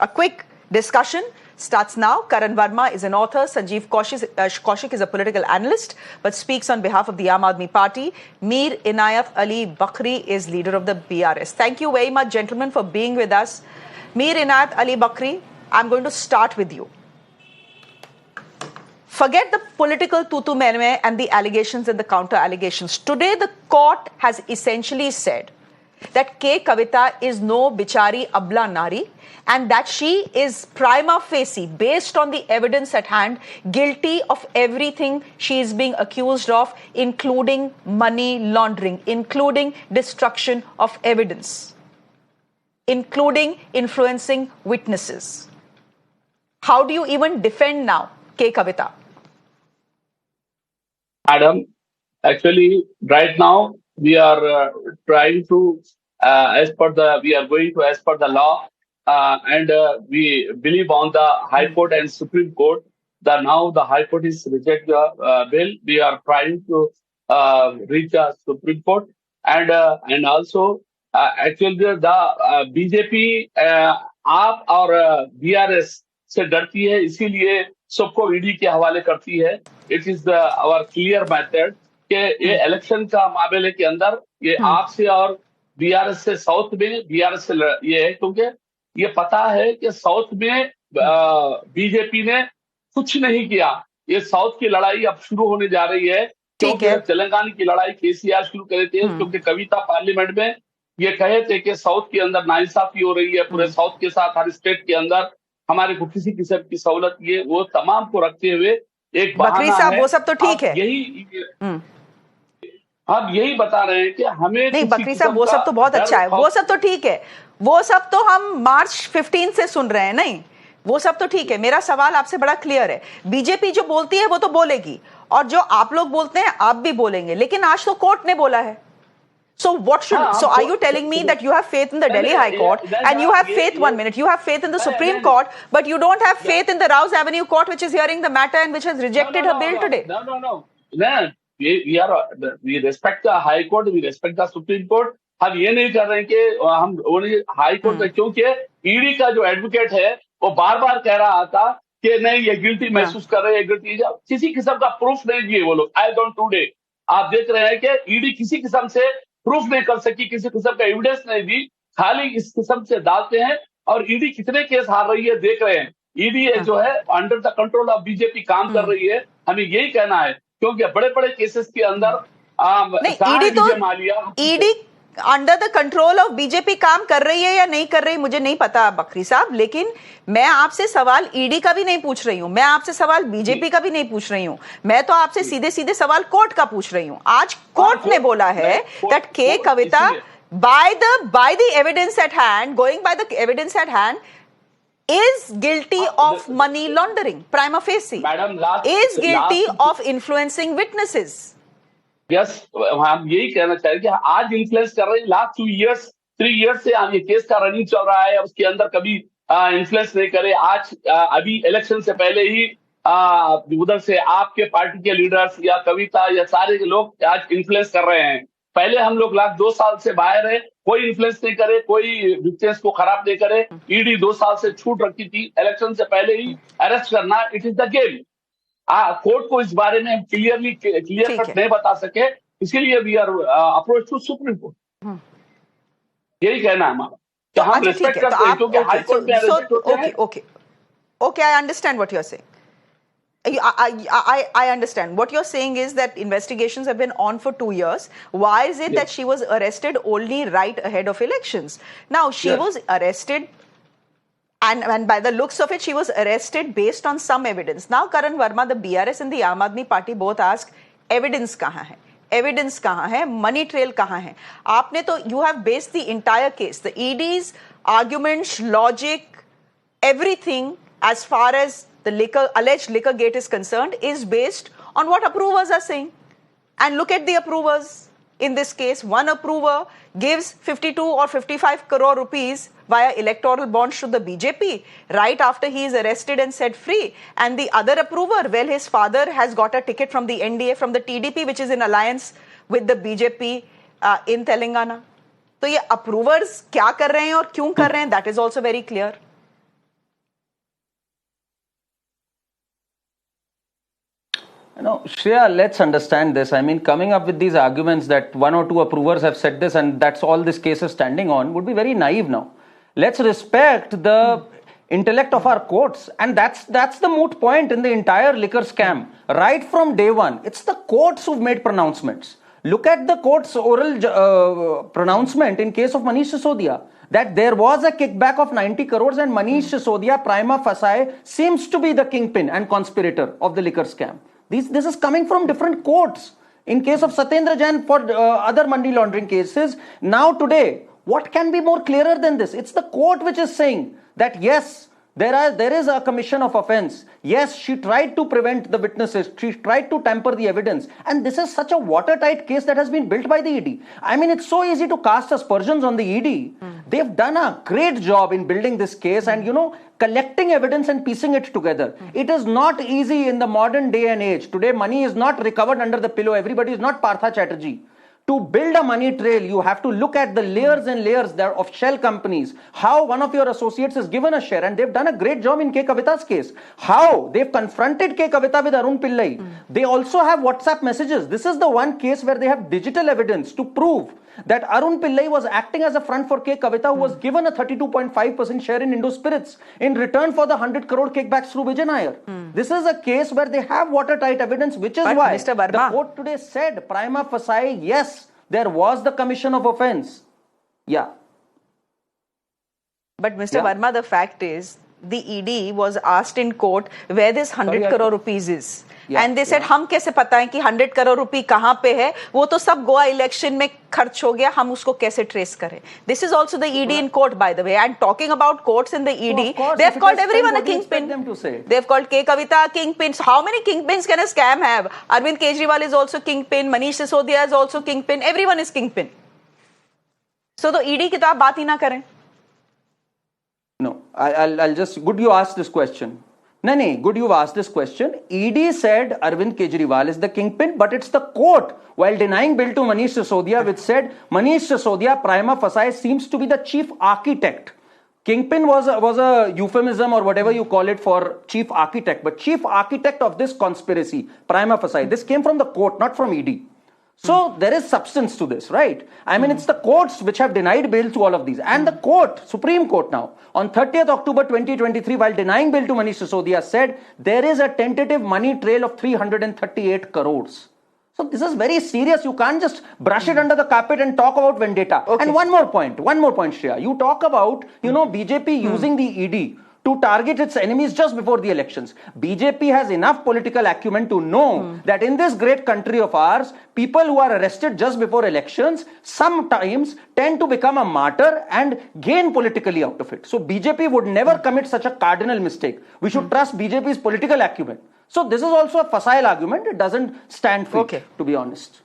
A quick discussion starts now. Karan Verma is an author. Sanjeev Kaushik is a political analyst but speaks on behalf of the Aam Aadmi Party. Mir Inayat Ali Bakri is leader of the BRS. Thank you very much, gentlemen, for being with us. Mir Inayat Ali Bakri, I'm going to start with you. Forget the political tutu meme and the allegations and the counter allegations. Today, the court has essentially said that K. Kavita is no bichari abla nari and that she is prima facie, based on the evidence at hand, guilty of everything she is being accused of, including money laundering, including destruction of evidence, including influencing witnesses. How do you even defend now K. Kavita? Madam, actually, right now we are trying to, as per the law, and we believe on the High Court and Supreme Court. That now the High Court is reject the bill. We are trying to reach the Supreme Court, and also actually the BJP आप और BRS से डरती है, इसीलिए सबको ED के हवाले करती है. It is our clear method कि ये इलेक्शन का मामले के अंदर ये आपसे और बीआरएस से साउथ में बीआरएस से ये है, क्योंकि ये पता है कि साउथ में बीजेपी ने कुछ नहीं किया. ये साउथ की लड़ाई अब शुरू होने जा रही है, क्योंकि तेलंगाना की लड़ाई केसीआर शुरू करे थे, क्योंकि कविता पार्लियामेंट में ये कहे थे कि साउथ के अंदर नाइंसाफी हो रही है, पूरे साउथ के साथ हर स्टेट के अंदर हमारे को किसी किस्म की सहूलत, ये वो तमाम को रखते हुए एक बकरी साहब वो सब तो ठीक है, हम यही बता रहे हैं कि हमें नहीं. बकरी साहब वो सब तो बहुत अच्छा है, वो सब तो ठीक है, वो सब तो हम मार्च 15 से सुन रहे हैं. नहीं, वो सब तो ठीक है. मेरा सवाल आपसे बड़ा क्लियर है. बीजेपी जो बोलती है वो तो बोलेगी, और जो आप लोग बोलते हैं आप भी बोलेंगे, लेकिन आज तो कोर्ट ने बोला है. So what should? So are you telling me that you have faith in the Delhi High Court and you have faith? 1 minute, you have faith in the Supreme Court, but you don't have faith in the Rouse Avenue Court, which is hearing the matter and which has rejected her bail today. No. We respect the High Court, we respect the Supreme Court. हम ये नहीं कर रहे हैं कि हम high court में, क्योंकि ईडी का जो एडवोकेट है वो बार बार कह रहा था कि नहीं ये गिल्टी महसूस कर रहे हैं, गिल्टी. किसी किस्म का प्रूफ नहीं दिए वो लोग. आज ऑन टुडे आप देख रहे हैं कि ईडी किसी किस्म से प्रूफ नहीं कर सकी, किसी किस्म का एविडेंस नहीं दी, खाली इस किस्म से डालते हैं. और ईडी कितने केस हार रही है देख रहे हैं. ईडी जो है under the control of BJP काम कर रही है, हमें यही कहना है, क्योंकि बड़े बड़े केसेस के अंदर ED under the control of BJP काम कर रही है या नहीं कर रही मुझे नहीं पता बकरी साहब, लेकिन मैं आपसे सवाल ईडी का भी नहीं पूछ रही हूं, मैं आपसे सवाल बीजेपी का भी नहीं पूछ रही हूं, मैं तो आपसे सीधे सीधे सवाल कोर्ट का पूछ रही हूं. आज कोर्ट ने बोला है दैट के कविता by the evidence at hand, going by the evidence at hand, is guilty of money laundering prima facie, is guilty of influencing witnesses. Yes, हम यही कहना चाहेंगे कि आज इन्फ्लुएंस कर रहे हैं. लास्ट 3 इयर्स से ये केस का रनिंग चल रहा है, उसके अंदर कभी इन्फ्लुएंस नहीं करे. आज अभी इलेक्शन से पहले ही उधर से आपके पार्टी के लीडर्स या कविता या सारे लोग आज इन्फ्लुएंस कर रहे हैं. पहले हम लोग 2 साल से बाहर है, कोई इन्फ्लुएंस नहीं करे, कोई विटनेस को खराब नहीं करे. ईडी 2 साल से छूट रखी थी, इलेक्शन से पहले ही अरेस्ट करना, it is the game. Court को इस बारे में क्लियर कट नहीं बता सके, इसीलिए we are approach to Supreme Court. यही कहना है हमारा. तो हम रिस्पेक्ट करते हैं, क्योंकि हाई कोर्ट में अरेस्ट होते हैं. Okay, I understand what you're saying. I understand. What you're saying is that investigations have been on for 2 years. Why is it that she was arrested only right ahead of elections? Now, she was arrested, and by the looks of it, she was arrested based on some evidence. Now, Karan Verma, the BRS and the Aam Aadmi Party both ask, evidence kahan hai? Evidence kahan hai? Money trail kahan hai? Aapne to, you have based the entire case, the ED's arguments, logic, everything as far as the alleged liquor gate is concerned is based on what approvers are saying. And look at the approvers. In this case, one approver gives 52 or 55 crore rupees via electoral bonds to the BJP right after he is arrested and set free. And the other approver, well, his father has got a ticket from the NDA, from the TDP, which is in alliance with the BJP in Telangana. So, ये approvers क्या कर रहे हैं और क्यों कर रहे हैं, that is also very clear. No, Shreya, let's understand this. I mean, coming up with these arguments that one or two approvers have said this and that's all this case is standing on would be very naive now. Let's respect the intellect of our courts, and that's the moot point in the entire liquor scam. Right from day one, it's the courts who've made pronouncements. Look at the court's oral pronouncement in case of Manish Sisodia, that there was a kickback of 90 crores and Manish Sisodia prima facie seems to be the kingpin and conspirator of the liquor scam. This is coming from different courts. In case of Satyendra Jain for other money laundering cases, now today, what can be more clearer than this? It's the court which is saying that yes, there is a commission of offense. Yes, she tried to prevent the witnesses. She tried to tamper the evidence. And this is such a watertight case that has been built by the ED. I mean, it's so easy to cast aspersions on the ED. They've done a great job in building this case and, collecting evidence and piecing it together. It is not easy in the modern day and age. Today, money is not recovered under the pillow. Everybody is not Partha Chatterjee. To build a money trail, you have to look at the layers and layers of shell companies. How one of your associates is given a share, and they've done a great job in K. Kavita's case. How they've confronted K. Kavita with Arun Pillai. They also have WhatsApp messages. This is the one case where they have digital evidence to prove that Arun Pillai was acting as a front for K. Kavita, who was given a 32.5% share in Indo Spirits in return for the 100 crore kickbacks through Vijay Nair. This is a case where they have watertight evidence, which is why Mr. Verma, the court today said prima facie, yes, there was the commission of offense. Yeah. But Mr. Verma, the fact is, the ED was asked in court where this 100 crore rupees is. And they said, हम कैसे पता है कि 100 करोड़ रुपए कहाँ पे है? वो तो सब गोवा इलेक्शन में खर्च हो गया, हम उसको कैसे ट्रेस करें? This is also the ED in court, by the way. And talking about courts in the ED, they have called everyone a kingpin. They have called K. Kavita a kingpin. So how many kingpins can a scam have? Arvind Kejriwal is also kingpin. Manish Sisodia is also kingpin. Everyone is kingpin. So the ED की तो आप बात ही ना करें. No, I'll just, good you asked this question. No, good you've asked this question. ED said Arvind Kejriwal is the kingpin, but it's the court, while denying bill to Manish Sisodia, which said Manish Sisodia prima facie seems to be the chief architect. Kingpin was a euphemism or whatever you call it for chief architect, but chief architect of this conspiracy, prima facie. This came from the court, not from ED. So there is substance to this, right? I mean, it's the courts which have denied bail to all of these. And the court, Supreme Court now, on 30th October 2023, while denying bail to Manish Sisodia, said there is a tentative money trail of 338 crores. So this is very serious. You can't just brush it under the carpet and talk about vendetta. Okay. And one more point, Shreya. You talk about, BJP using the ED to target its enemies just before the elections. BJP has enough political acumen to know that in this great country of ours, people who are arrested just before elections sometimes tend to become a martyr and gain politically out of it. So BJP would never commit such a cardinal mistake. We should trust BJP's political acumen. So this is also a facile argument. It doesn't stand for it, to be honest.